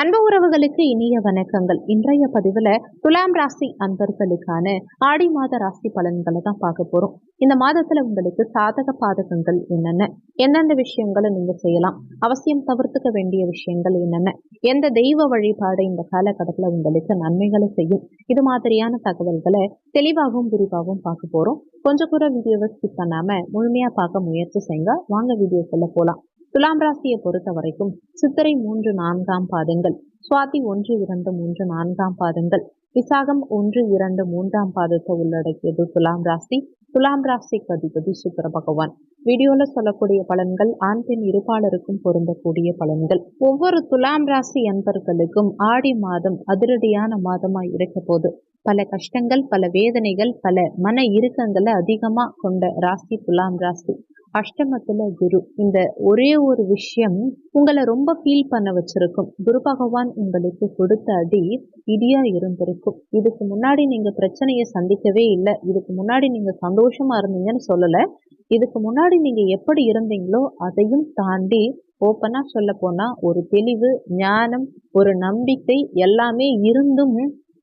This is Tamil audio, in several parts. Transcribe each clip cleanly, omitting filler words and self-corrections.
அன்பு உறவுகளுக்கு இனிய வணக்கங்கள். இன்றைய பதிவுல துலாம் ராசி அன்பர்களுக்கான ஆடி மாத ராசி பலன்களை தான் பார்க்க போறோம். இந்த மாதத்துல உங்களுக்கு சாதக பாதகங்கள் என்னென்ன, எந்தெந்த விஷயங்களை நீங்க செய்யலாம், அவசியம் தவிர்த்துக்க வேண்டிய விஷயங்கள் என்னென்ன, எந்த தெய்வ வழிபாடு இந்த காலகட்டத்துல உங்களுக்கு நன்மைகளை செய்யும், இது மாதிரியான தகவல்களை தெளிவாகவும் விரிவாகவும் பார்க்க போறோம். கொஞ்சம் கூட வீடியோவை ஸ்கிப் பண்ணாம முழுமையா பார்க்க முயற்சி செய்யுங்க. வாங்க வீடியோக்குள்ள போலாம். துலாம் ராசியை பொறுத்த வரைக்கும் சித்திரை 3-4 பாதங்கள், சுவாதி 1-2-3-4 பாதங்கள், விசாகம் 1-2-3 பாதத்தை உள்ளடக்கியது துலாம் ராசி. துலாம் ராசிக்கு அதிபதி சுக்கிர பகவான். வீடியோல சொல்லக்கூடிய பலன்கள் ஆண் பெண் இருபாலருக்கும் பொருந்தக்கூடிய பலன்கள். ஒவ்வொரு துலாம் ராசி அன்பர்களுக்கும் ஆடி மாதம் அதிரடியான மாதமா இருக்க போது பல கஷ்டங்கள், பல வேதனைகள், பல மன இறுக்கங்களை அதிகமா கொண்ட ராசி துலாம் ராசி. அஷ்டமத்துல குரு, இந்த ஒரே ஒரு விஷயம் உங்களை ரொம்ப ஃபீல் பண்ண வச்சிருக்கும். குரு பகவான் உங்களுக்கு கொடுத்த அடி இடியா இருந்திருக்கும். இதுக்கு முன்னாடி நீங்க பிரச்சனையை சந்திக்கவே இல்லை, இதுக்கு முன்னாடி நீங்க சந்தோஷமா இருந்தீங்கன்னு சொல்லல, இதுக்கு முன்னாடி நீங்க எப்படி இருந்தீங்களோ அதையும் தாண்டி ஓப்பனா சொல்ல போனா ஒரு தெளிவு, ஞானம், ஒரு நம்பிக்கை எல்லாமே இருந்தும்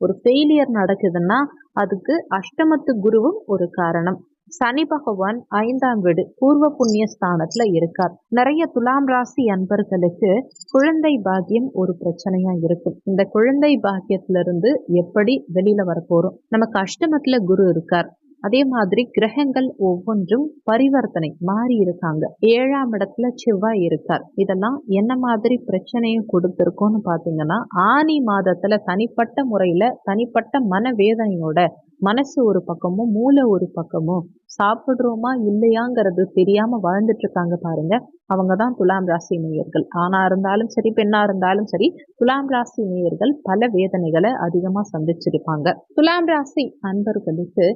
ஒரு ஃபெயிலியர் நடக்குதுன்னா அதுக்கு அஷ்டமத்து குருவும் ஒரு காரணம். சனி பகவான் 5ஆம் வீடு பூர்வ புண்ணிய ஸ்தானத்துல இருக்கார். நிறைய துலாம் ராசி அன்பர்களுக்கு குழந்தை பாக்கியம் ஒரு பிரச்சனையா இருக்கும். இந்த குழந்தை பாக்கியத்துல இருந்து எப்படி வெளியில வரப்போறோம்? நமக்கு அஷ்டமத்துல குரு இருக்கார், அதே மாதிரி கிரகங்கள் ஒவ்வொன்றும் பரிவர்த்தனை மாறி இருக்காங்க. 7ஆம் இடத்துல செவ்வாய் இருக்கார். இதெல்லாம் என்ன மாதிரி பிரச்சனையும் கொடுத்திருக்கோம்னு பாத்தீங்கன்னா, ஆனி மாதத்துல தனிப்பட்ட முறையில தனிப்பட்ட மனவேதனையோட மனசு ஒரு பக்கமும் மூளை ஒரு பக்கமும் சாப்பிடுறோமா இல்லையாங்கிறது தெரியாம வாழ்ந்துட்டு இருக்காங்க பாருங்க. அவங்க தான் துலாம் ராசி நேயர்கள். ஆணா இருந்தாலும் சரி, பெண்ணா இருந்தாலும் சரி, துலாம் ராசி நேயர்கள் பல வேதனைகளை அதிகமா சந்திச்சிருப்பாங்க. துலாம் ராசி அன்பர்களுக்கு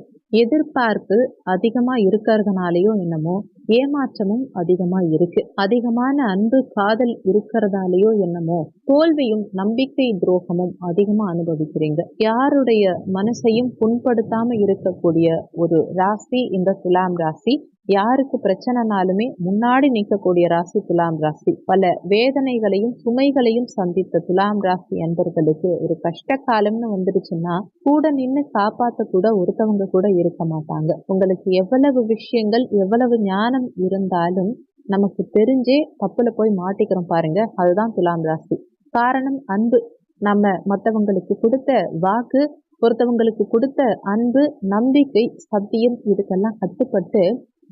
எதிர்பார்ப்பு அதிகமா இருக்கிறதுனாலயோ என்னமோ ஏமாற்றமும் அதிகமா இருக்கு. அதிகமான அன்பு காதல் இருக்கிறதாலேயோ என்னமோ தோல்வியும் நம்பிக்கை துரோகமும் அதிகமா அனுபவிக்கிறீங்க. யாருடைய மனசையும் புண்படுத்தாம இருக்கக்கூடிய ஒரு ராசி இந்த துலாம் ராசி. யாருக்கு பிரச்சனைனாலுமே முன்னாடி நிற்கக்கூடிய ராசி துலாம் ராசி. பல வேதனைகளையும் சுமைகளையும் சந்தித்த துலாம் ராசி அன்பர்களுக்கு ஒரு கஷ்ட காலம்னு வந்துடுச்சுன்னா கூட நின்று காப்பாத்த கூட ஒருத்தவங்க கூட இருக்க மாட்டாங்க. உங்களுக்கு எவ்வளவு விஷயங்கள், எவ்வளவு ஞானம் இருந்தாலும் நமக்கு தெரிஞ்சே தப்புல போய் மாட்டிக்கிறோம் பாருங்க, அதுதான் துலாம் ராசி. காரணம் அன்பு. நம்ம மற்றவங்களுக்கு கொடுத்த வாக்கு, ஒருத்தவங்களுக்கு கொடுத்த அன்பு, நம்பிக்கை, சத்தியம், இதுக்கெல்லாம் கட்டுப்பட்டு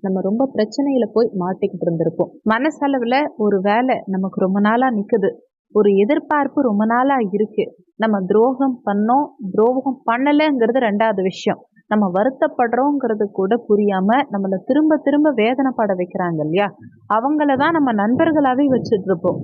நம்ம ரொம்ப பிரச்சனையில போய் மாட்டிக்கிட்டு இருந்திருப்போம். மனசளவுல ஒரு வேலை நமக்கு ரொம்ப நாளா நிக்குது, ஒரு எதிர்பார்ப்பு ரொம்ப நாளா இருக்கு, நம்ம துரோகம் பண்ணோம், துரோகம் பண்ணலைங்கிறது ரெண்டாவது விஷயம், நம்ம வருத்தப்படுறோங்கிறது கூட புரியாம நம்மளை திரும்ப திரும்ப வேதனைப்பட வைக்கிறாங்க இல்லையா, அவங்களதான் நம்ம நண்பர்களாவே வச்சுட்டு இருப்போம்.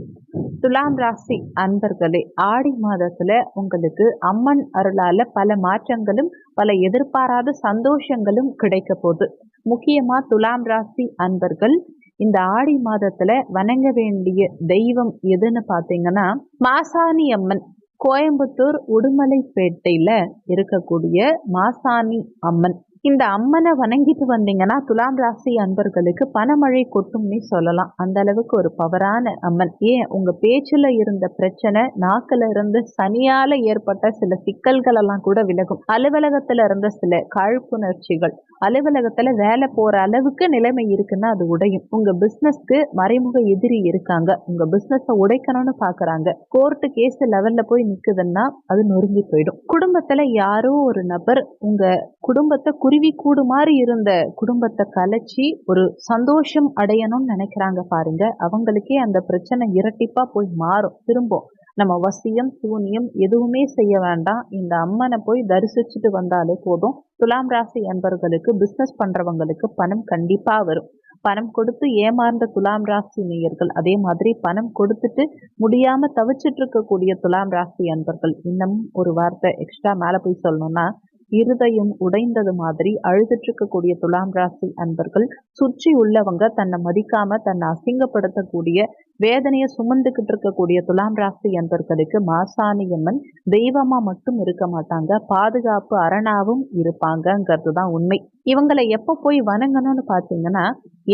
துலாம் ராசி அன்பர்களே, ஆடி மாதத்துல உங்களுக்கு அம்மன் அருளால பல மாற்றங்களும் பல எதிர்பாராத சந்தோஷங்களும் கிடைக்க போகுது. முக்கியமா துலாம் ராசி அன்பர்கள் இந்த ஆடி மாதத்துல வணங்க வேண்டிய தெய்வம் எதுன்னு பாத்தீங்கன்னா மாசாணி அம்மன். கோயம்புத்தூர் உடுமலைப்பேட்டையில இருக்கக்கூடிய மாசாணி அம்மன். இந்த அம்மனை வணங்கிட்டு வந்தீங்கன்னா துலாம் ராசி அன்பர்களுக்கு பணமழை கொட்டும்னு சொல்லலாம். அந்த அளவுக்கு ஒரு பவரான அம்மன். ஏன் உங்க பேச்சுல இருந்த பிரச்சனை, நாக்குல இருந்து சனியால ஏற்பட்ட சில சிக்கல்கள் எல்லாம் கூட விலகும். அலுவலகத்துல இருந்த சில காழ்ப்புணர்ச்சிகள், அலுவலகத்துல வேலை போற அளவுக்கு நிலைமை இருக்குன்னா அது உடையும். உங்க பிசினஸ்க்கு மறைமுக எதிரி இருக்காங்க, உங்க பிசினஸ உடைக்கணும்னு பாக்குறாங்க, கோர்ட்டு கேஸ் லெவல்ல போய் நிக்குதுன்னா அது நொறுங்கி போயிடும். குடும்பத்துல யாரோ ஒரு நபர் உங்க குடும்பத்தை குருவி கூடு மாதிரி இருந்த குடும்பத்தை கலைச்சி ஒரு சந்தோஷம் அடையணும்னு நினைக்கிறாங்க பாருங்க, அவங்களுக்கே அந்த பிரச்சனை இரட்டிப்பா போய் மாறும். திரும்ப நம்ம வசியம் சூனியம் எதுவுமே செய்ய வேண்டாம், இந்த அம்மனை போய் தரிசிச்சுட்டு வந்தாலே போதும். துலாம் ராசி அன்பர்களுக்கு பிசினஸ் பண்றவங்களுக்கு பணம் கண்டிப்பா வரும். பணம் கொடுத்து ஏமாந்த துலாம் ராசி நேயர்கள், அதே மாதிரி பணம் கொடுத்துட்டு முடியாம தவிச்சிட்டு இருக்கக்கூடிய துலாம் ராசி அன்பர்கள், இன்னும் ஒரு வார்த்தை எக்ஸ்ட்ரா மேல போய் சொல்லணும்னா இருதயம் உடைந்தது மாதிரி அழுதுட்டு இருக்கக்கூடிய துலாம் ராசி அன்பர்கள், சுற்றி உள்ளவங்க தன்னை மதிக்காம தன்னை அசிங்கப்படுத்தக்கூடிய வேதனையை சுமந்துக்கிட்டு இருக்கக்கூடிய துலாம் ராசி அன்பர்களுக்கு மாசாணி அம்மன் தெய்வமா மட்டும் இருக்க மாட்டாங்க, பாதுகாப்பு அரணாவும் இருப்பாங்கங்கிறது தான் உண்மை. இவங்களை எப்போ போய் வணங்கணும்னு பார்த்தீங்கன்னா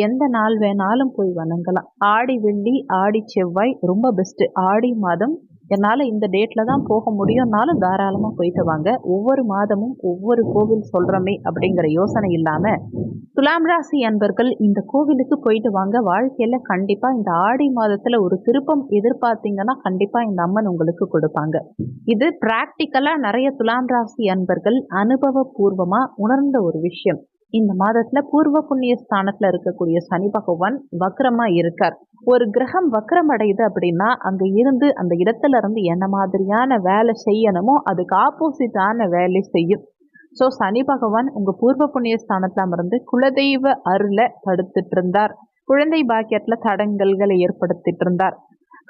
எந்த நாள் வேணாலும் போய் வணங்கலாம். ஆடி வெள்ளி ஆடி செவ்வாய் ரொம்ப பெஸ்ட். ஆடி மாதம் என்னால் இந்த டேட்டில் தான் போக முடியும்னாலும் தாராளமாக போயிட்டு வாங்க. ஒவ்வொரு மாதமும் ஒவ்வொரு கோவில் சொல்கிறோமே அப்படிங்கிற யோசனை இல்லாமல் துலாம் ராசி அன்பர்கள் இந்த கோவிலுக்கு போயிட்டு வாங்க. வாழ்க்கையில் கண்டிப்பாக இந்த ஆடி மாதத்தில் ஒரு திருப்பம் எதிர்பார்த்தீங்கன்னா கண்டிப்பாக இந்த அம்மன் உங்களுக்கு கொடுப்பாங்க. இது பிராக்டிக்கலாக நிறைய துலாம் ராசி அன்பர்கள் அனுபவபூர்வமாக உணர்ந்த ஒரு விஷயம். இந்த மாதத்துல பூர்வ புண்ணிய ஸ்தானத்துல இருக்கக்கூடிய சனி பகவான் வக்ரமா இருக்கார். ஒரு கிரகம் வக்ரம் அடையுது அப்படின்னா அங்க இருந்து அந்த இடத்துல இருந்து என்ன மாதிரியான வேலை செய்யணுமோ அதுக்கு ஆப்போசிட்டான வேலை செய்யும். ஸோ சனி பகவான் உங்க பூர்வ புண்ணிய ஸ்தானத்துல அமர்ந்து குலதெய்வ அருளை தடுத்துட்டு இருந்தார். குழந்தை பாக்கியத்துல தடங்கல்களை ஏற்படுத்திட்டு இருந்தார்.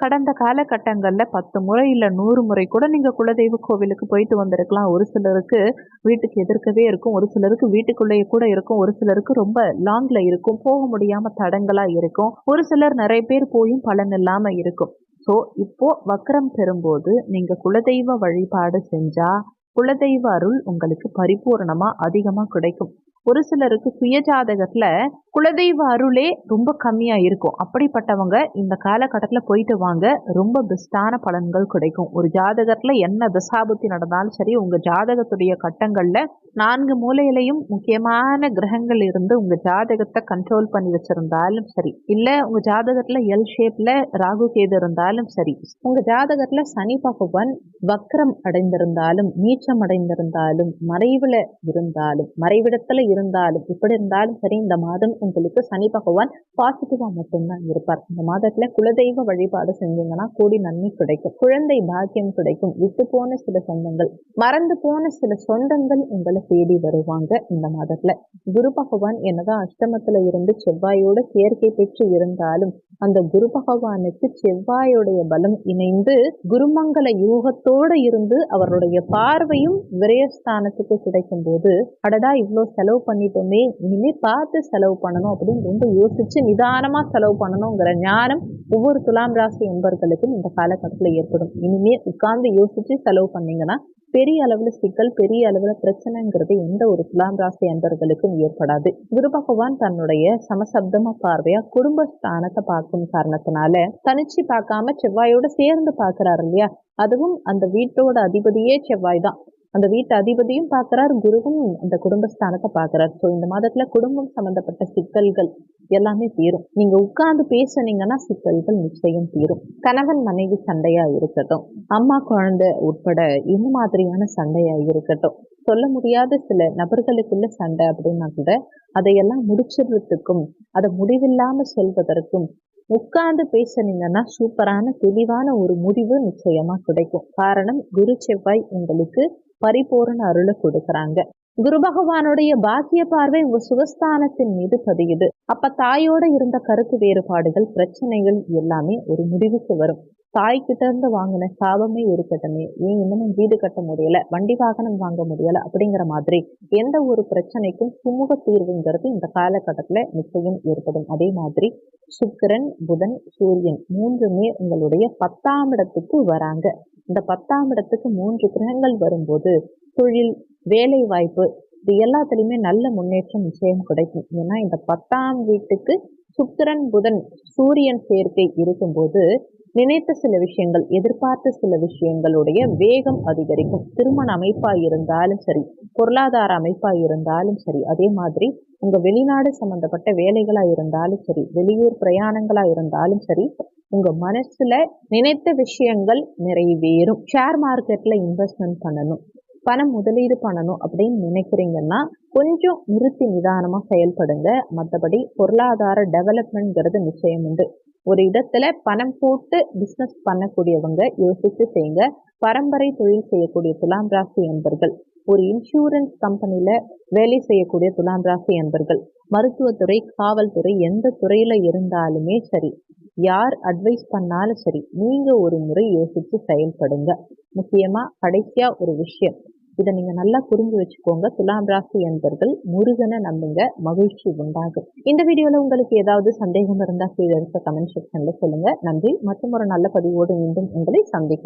கடந்த காலகட்டங்களில் 10 முறை இல்லை 100 முறை கூட நீங்கள் குலதெய்வ கோவிலுக்கு போயிட்டு வந்திருக்கலாம். ஒரு சிலருக்கு வீட்டுக்கு எதிர்க்கவே இருக்கும், ஒரு சிலருக்கு வீட்டுக்குள்ளேயே கூட இருக்கும், ஒரு சிலருக்கு ரொம்ப லாங்கில் இருக்கும், போக முடியாமல் தடங்களாக இருக்கும், ஒரு சிலர் நிறைய பேர் போயும் பலன் இல்லாமல் இருக்கும். ஸோ இப்போ வக்ரம் பெறும்போது நீங்கள் குலதெய்வ வழிபாடு செஞ்சால் குலதெய்வ அருள் உங்களுக்கு பரிபூர்ணமாக அதிகமாக கிடைக்கும். ஒரு சிலருக்கு சுயஜாதகத்தில் குலதெய்வ அருளே ரொம்ப கம்மியாக இருக்கும். அப்படிப்பட்டவங்க இந்த காலகட்டத்தில் போயிட்டு வாங்க, ரொம்ப பெஸ்ட்டான பலன்கள் கிடைக்கும். ஒரு ஜாதகத்தில் என்ன தசாபுத்தி நடந்தாலும் சரி, உங்கள் ஜாதகத்துடைய கட்டங்களில் 4 மூலையிலையும் முக்கியமான கிரகங்கள் இருந்து உங்கள் ஜாதகத்தை கண்ட்ரோல் பண்ணி வச்சுருந்தாலும் சரி, இல்லை உங்கள் ஜாதகத்தில் எல் ஷேப்பில் ராகு கேது இருந்தாலும் சரி, உங்கள் ஜாதகத்தில் சனி பகவான் வக்ரம் அடைந்திருந்தாலும் நீச்சம் அடைந்திருந்தாலும் மறைவில் இருந்தாலும் மறைவிடத்தில் இருந்தாலும் இப்படி இருந்தாலும் சரி, இந்த மாதம் உங்களுக்கு சனி பகவான் பாசிட்டிவா மட்டும்தான் இருப்பார். இந்த மாதத்துல குலதெய்வ வழிபாடு செஞ்சீங்கன்னா கூடி நன்மை கிடைக்கும், குழந்தை பாக்கியம் கிடைக்கும், விட்டு போன சில சொந்தங்கள் மறந்து போன சில சொந்தங்கள் உங்களை தேடி வருவாங்க. இந்த மாதத்துல குரு பகவான் என்னதான் அஷ்டமத்துல இருந்து செவ்வாயோட சேர்க்கை பெற்று இருந்தாலும் அந்த குரு பகவானுக்கு செவ்வாயோடைய பலம் இணைந்து குருமங்கல யோகத்தோடு இருந்து அவருடைய பார்வையும் விரயஸ்தானத்துக்கு கிடைக்கும் போது அடடா இவ்வளோ செலவு பண்ணிட்டோமே, இனிமே பார்த்து செலவு பண்ணணும் அப்படின்னு ரொம்ப யோசிச்சு நிதானமா செலவு பண்ணணுங்கிற ஞானம் ஒவ்வொரு துலாம் ராசி என்பர்களுக்கும் இந்த காலகட்டத்தில் ஏற்படும். இனிமே உட்கார்ந்து யோசிச்சு செலவு பண்ணீங்கன்னா பெரிய அளவுல சிக்கல், பெரிய அளவுல பிரச்சனைங்கிறது எந்த ஒரு துலாம் ராசி அன்பர்களுக்கும் ஏற்படாது. குரு பகவான் தன்னுடைய சமசப்தம பார்வையா குடும்பஸ்தானத்தை பார்க்கும் காரணத்தினால தனிச்சு பார்க்காம செவ்வாயோட சேர்ந்து பார்க்கிறாரு இல்லையா, அதுவும் அந்த வீட்டோட அதிபதியே செவ்வாய் தான். அந்த வீட்டு அதிபதியும் பார்க்கிறார், குருவும் அந்த குடும்பஸ்தானத்தை பார்க்கிறார். ஸோ இந்த மாதத்துல குடும்பம் சம்பந்தப்பட்ட சிக்கல்கள் எல்லாமே தீரும். நீங்க உட்கார்ந்து பேசுனீங்கன்னா சிக்கல்கள் நிச்சயம் தீரும். கணவன் மனைவி சண்டையா இருக்கட்டும், அம்மா குழந்தை உட்பட இந்த மாதிரியான சண்டையா இருக்கட்டும், சொல்ல முடியாத சில நபர்களுக்குள்ள சண்டை அப்படின்னா கூட அதையெல்லாம் முடிச்சிடுறதுக்கும் அதை முடிவில்லாம செல்வதற்கும் உட்கார்ந்து பேசுனீங்கன்னா சூப்பரான தெளிவான ஒரு முடிவு நிச்சயமா கிடைக்கும். காரணம் குரு செவ்வாய் உங்களுக்கு பரிபூரண அருளை கொடுக்கறாங்க. குரு பகவானுடைய பாக்கிய பார்வை உங்க சுகஸ்தானத்தின் மீது பதியுது. அப்ப தாயோட இருந்த கருத்து வேறுபாடுகள், பிரச்சனைகள் எல்லாமே ஒரு முடிவுக்கு வரும். தாய்கிட்ட இருந்து வாங்கின சாபமே இருக்கட்டுமே, ஏன் இன்னமும் வீடு கட்ட முடியல, வண்டி வாகனம் வாங்க முடியல அப்படிங்கிற மாதிரி எந்த ஒரு பிரச்சனைக்கும் சுமூக தீர்வுங்கிறது இந்த காலகட்டத்துல நிச்சயம் ஏற்படும். அதே மாதிரி சுக்கிரன், புதன், சூரியன் 3மே உங்களுடைய 10ஆம் இடத்துக்கு வராங்க. இந்த 10ஆம் இடத்துக்கு 3 கிரகங்கள் வரும்போது தொழில், வேலை வாய்ப்பு இது எல்லாத்துலேயுமே நல்ல முன்னேற்றம் நிச்சயம் கிடைக்கும். ஏன்னா இந்த 10ஆம் வீட்டுக்கு சுக்கிரன், புதன், சூரியன் சேர்க்கை இருக்கும்போது நினைத்த சில விஷயங்கள், எதிர்பார்த்த சில விஷயங்களுடைய வேகம் அதிகரிக்கும். திருமண அமைப்பாக இருந்தாலும் சரி, பொருளாதார அமைப்பாக இருந்தாலும் சரி, அதே மாதிரி உங்க வெளிநாடு சம்பந்தப்பட்ட வேலைகளா இருந்தாலும் சரி, வெளியூர் பிரயாணங்களா இருந்தாலும் சரி, உங்க மனசுல நினைத்த விஷயங்கள் நிறைவேறும். ஷேர் மார்க்கெட்ல இன்வெஸ்ட்மெண்ட் பண்ணணும், பணம் முதலீடு பண்ணணும் அப்படின்னு நினைக்கிறீங்கன்னா கொஞ்சம் நிறுத்தி நிதானமா செயல்படுங்க. மற்றபடி பொருளாதார டெவலப்மெண்ட்ங்கிறது நிச்சயம் உண்டு. ஒரு இடத்துல பணம் போட்டு பிஸ்னஸ் பண்ணக்கூடியவங்க யோசிச்சு செய்யுங்க. பரம்பரை தொழில் செய்யக்கூடிய துலாம் ராசி என்பர்கள், ஒரு இன்சூரன்ஸ் கம்பெனில வேலை செய்யக்கூடிய துலாம் ராசி என்பர்கள், மருத்துவத்துறை, காவல்துறை, எந்த துறையில இருந்தாலுமே சரி, யார் அட்வைஸ் பண்ணாலும் சரி, நீங்க ஒரு முறை யோசிச்சு செயல்படுங்க. முக்கியமா கடைசியா ஒரு விஷயம், இதை நீங்க நல்லா புரிஞ்சு வச்சுக்கோங்க. துலாம் ராசி என்பர்கள் முருகனை நம்புங்க, மகிழ்ச்சி உண்டாகும். இந்த வீடியோல உங்களுக்கு ஏதாவது சந்தேகம் இருந்தா கீழே இருக்க கமெண்ட் செக்ஷன்ல சொல்லுங்க. நன்றி. மற்றும் ஒரு நல்ல பதிவோடு மீண்டும் உங்களை சந்திக்கிறேன்.